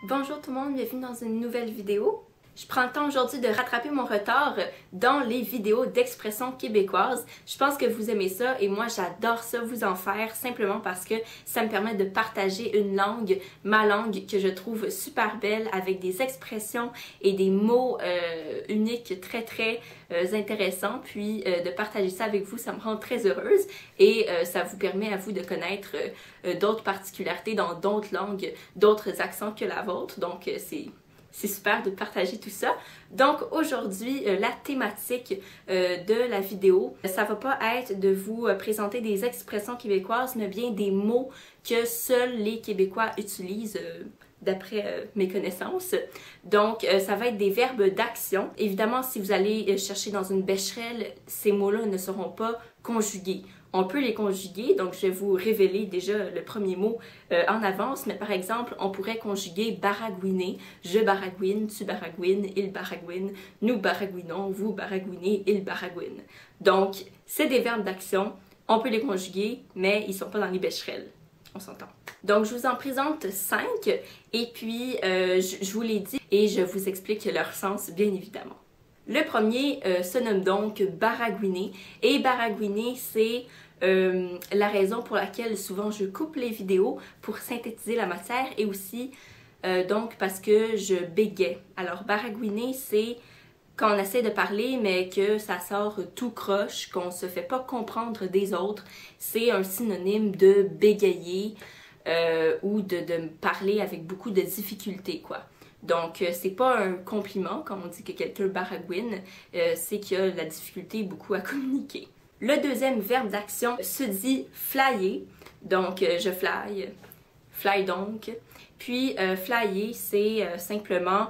Bonjour tout le monde, bienvenue dans une nouvelle vidéo. Je prends le temps aujourd'hui de rattraper mon retard dans les vidéos d'expression québécoise. Je pense que vous aimez ça et moi j'adore ça vous en faire simplement parce que ça me permet de partager une langue, ma langue que je trouve super belle avec des expressions et des mots uniques très intéressants. Puis de partager ça avec vous, ça me rend très heureuse et ça vous permet à vous de connaître d'autres particularités dans d'autres langues, d'autres accents que la vôtre. Donc c'est super de partager tout ça. Donc aujourd'hui, la thématique de la vidéo, ça va pas être de vous présenter des expressions québécoises, mais bien des mots que seuls les Québécois utilisent d'après mes connaissances. Donc ça va être des verbes d'action. Évidemment, si vous allez chercher dans une Becherelle, ces mots-là ne seront pas conjugués. On peut les conjuguer, donc je vais vous révéler déjà le premier mot en avance, mais par exemple, on pourrait conjuguer baragouiner, je baragouine, tu baragouines, il baragouine, nous baragouinons, vous baragouinez, il baragouine. Donc, c'est des verbes d'action, on peut les conjuguer, mais ils sont pas dans les Becherelles, on s'entend. Donc, je vous en présente 5, et puis je vous les dis et je vous explique leur sens, bien évidemment. Le premier se nomme donc baragouiner, et baragouiner, c'est la raison pour laquelle souvent je coupe les vidéos pour synthétiser la matière et aussi donc parce que je bégaye. Alors baragouiner, c'est quand on essaie de parler mais que ça sort tout croche, qu'on se fait pas comprendre des autres. C'est un synonyme de bégayer ou de parler avec beaucoup de difficultés, quoi. Donc, c'est pas un compliment quand on dit que quelqu'un baragouine, c'est qu'il a de la difficulté beaucoup à communiquer. Le deuxième verbe d'action se dit flyer, donc je fly, fly donc. Puis flyer, c'est simplement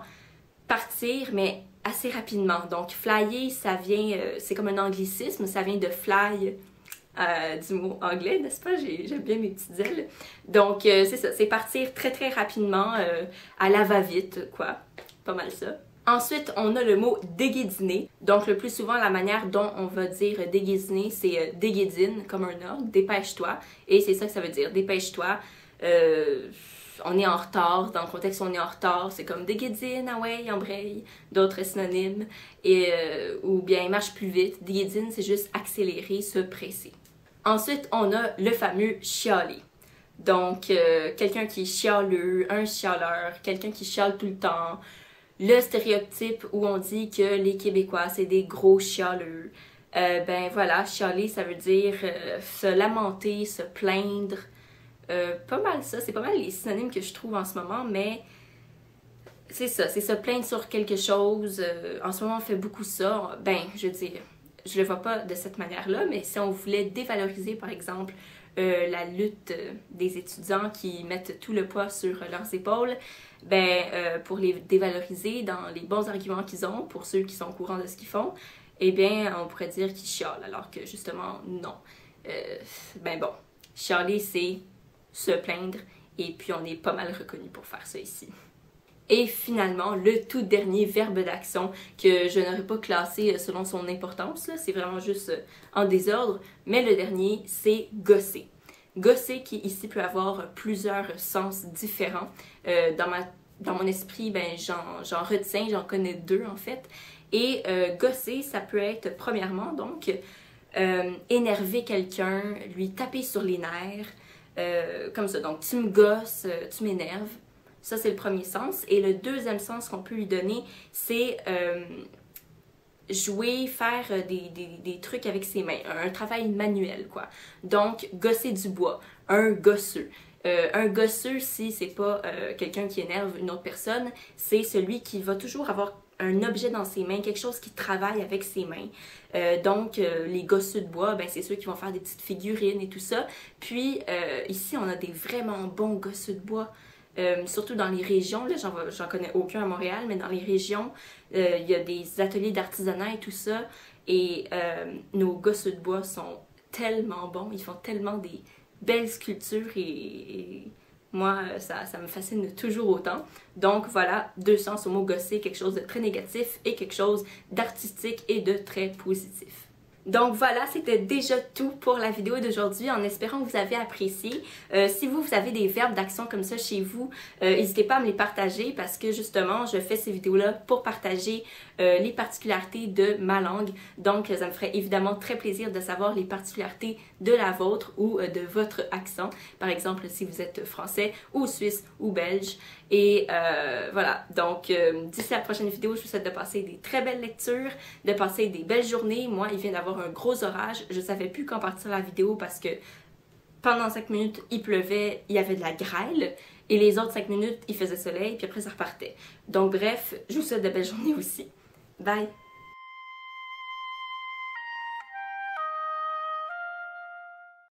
partir, mais assez rapidement. Donc flyer, ça vient, c'est comme un anglicisme, ça vient de fly, du mot anglais, n'est-ce pas? J'aime bien mes petites ailes. Donc, c'est ça, c'est partir très rapidement, à la va-vite, quoi. Pas mal ça. Ensuite, on a le mot déguédiner. Donc, le plus souvent, la manière dont on va dire déguédiner, c'est déguédine, comme un ordre, dépêche-toi. Et c'est ça que ça veut dire, dépêche-toi. On est en retard, dans le contexte où on est en retard, c'est comme déguédine, ah ouais, embraye, d'autres synonymes. Et, ou bien marche plus vite. Déguédine, c'est juste accélérer, se presser. Ensuite, on a le fameux chialer. Donc, quelqu'un qui est chialeux, un chialeur, quelqu'un qui chiale tout le temps. Le stéréotype où on dit que les Québécois, c'est des gros chialeux. Ben voilà, chialer, ça veut dire se lamenter, se plaindre. Pas mal ça, c'est pas mal les synonymes que je trouve en ce moment, mais c'est ça, c'est se plaindre sur quelque chose. En ce moment, on fait beaucoup ça. Ben, je veux dire, je le vois pas de cette manière-là, mais si on voulait dévaloriser, par exemple, la lutte des étudiants qui mettent tout le poids sur leurs épaules, ben, pour les dévaloriser dans les bons arguments qu'ils ont, pour ceux qui sont au courant de ce qu'ils font, eh bien, on pourrait dire qu'ils chialent, alors que justement, non. Ben bon, chialer, c'est se plaindre, et puis on est pas mal reconnu pour faire ça ici. Et finalement, le tout dernier verbe d'action que je n'aurais pas classé selon son importance, c'est vraiment juste en désordre, mais le dernier, c'est gosser. Gosser qui ici peut avoir plusieurs sens différents. Dans mon esprit, ben, j'en retiens, j'en connais deux en fait. Et gosser, ça peut être premièrement donc énerver quelqu'un, lui taper sur les nerfs, comme ça. Donc tu me gosses, tu m'énerves. Ça, c'est le premier sens. Et le deuxième sens qu'on peut lui donner, c'est jouer, faire des trucs avec ses mains. Un travail manuel, quoi. Donc, gosser du bois. Un gosseux. Un gosseux, si c'est pas quelqu'un qui énerve une autre personne, c'est celui qui va toujours avoir un objet dans ses mains, quelque chose qui travaille avec ses mains. Donc, les gosseux de bois, ben, c'est ceux qui vont faire des petites figurines et tout ça. Puis, ici, on a des vraiment bons gosseux de bois. Surtout dans les régions, là, j'en connais aucun à Montréal, mais dans les régions, il y a des ateliers d'artisanat et tout ça, et nos gosseux de bois sont tellement bons, ils font tellement des belles sculptures, et moi, ça me fascine toujours autant. Donc voilà, deux sens au mot gosser, quelque chose de très négatif et quelque chose d'artistique et de très positif. Donc voilà, c'était déjà tout pour la vidéo d'aujourd'hui, en espérant que vous avez apprécié. Si vous avez des verbes d'action comme ça chez vous, n'hésitez pas à me les partager parce que justement, je fais ces vidéos-là pour partager les particularités de ma langue. Donc ça me ferait évidemment très plaisir de savoir les particularités de la vôtre ou de votre accent. Par exemple, si vous êtes français ou suisse ou belge. Et voilà, donc d'ici la prochaine vidéo, je vous souhaite de passer des très belles lectures, de passer des belles journées. Moi, il vient d'avoir un gros orage. Je savais plus quand partir la vidéo parce que pendant 5 minutes, il pleuvait, il y avait de la grêle. Et les autres 5 minutes, il faisait soleil, puis après ça repartait. Donc bref, je vous souhaite de belles journées aussi. Bye!